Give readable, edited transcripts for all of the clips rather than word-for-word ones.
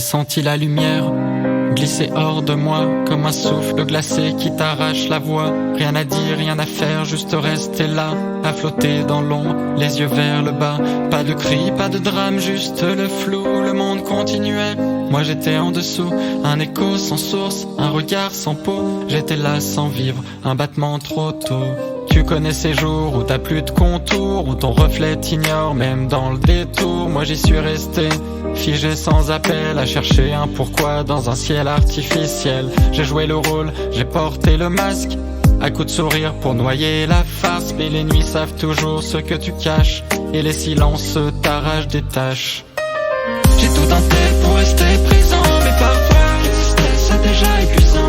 senti la lumière glisser hors de moi, comme un souffle glacé qui t'arrache la voix. Rien à dire, rien à faire, juste rester là, à flotter dans l'ombre, les yeux vers le bas. Pas de cris, pas de drame, juste le flou. Le monde continuait, moi j'étais en dessous. Un écho sans source, un regard sans peau. J'étais là sans vivre, un battement trop tôt. Tu connais ces jours où t'as plus de contours, où ton reflet t'ignore même dans le détour. Moi j'y suis resté, figé sans appel, à chercher un pourquoi dans un ciel artificiel. J'ai joué le rôle, j'ai porté le masque, à coups de sourire pour noyer la farce. Mais les nuits savent toujours ce que tu caches, et les silences t'arrachent des taches. J'ai tout tenté pour rester présent, mais parfois résister c'est déjà épuisant.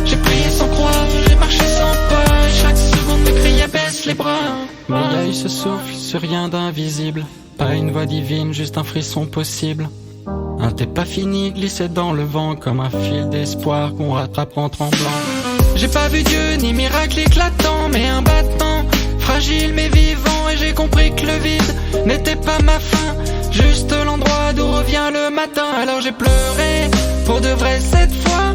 J'ai prié sans croire, j'ai marché sans pas, chaque seconde me criait baisse les bras. Mais l'œil se souffle sur rien d'invisible, pas une voix divine, juste un frisson possible. Un t'es pas fini, glissé dans le vent, comme un fil d'espoir qu'on rattrape en tremblant. J'ai pas vu Dieu ni miracle éclatant, mais un battement fragile mais vivant. Et j'ai compris que le vide n'était pas ma fin, juste l'endroit d'où revient le matin. Alors j'ai pleuré, pour de vrai cette fois.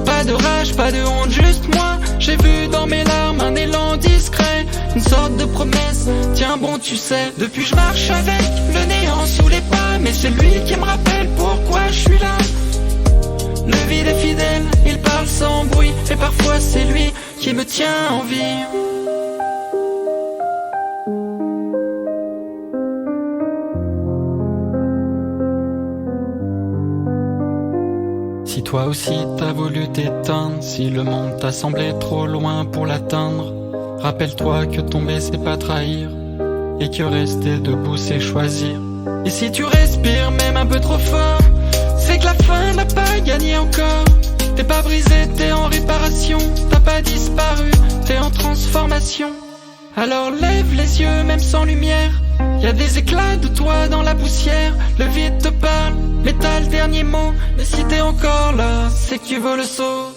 Pas de rage, pas de honte, juste moi. J'ai vu dans mes larmes un élan discret, une sorte de promesse, tiens bon tu sais. Depuis je marche avec le néant sous les pas, mais c'est lui qui me rappelle pourquoi je suis là. Le vide est fidèle, il parle sans bruit, et parfois c'est lui qui me tient en vie. Si toi aussi t'as voulu t'éteindre, si le monde t'a semblé trop loin pour l'atteindre, rappelle-toi que tomber c'est pas trahir, et que rester debout c'est choisir. Et si tu respires même un peu trop fort, c'est que la fin n'a pas gagné encore. T'es pas brisé, t'es en réparation, t'as pas disparu, t'es en transformation. Alors lève les yeux même sans lumière, y a des éclats de toi dans la poussière. Le vide te parle, mais t'as le dernier mot, mais si t'es encore là, c'est que tu veux le saut.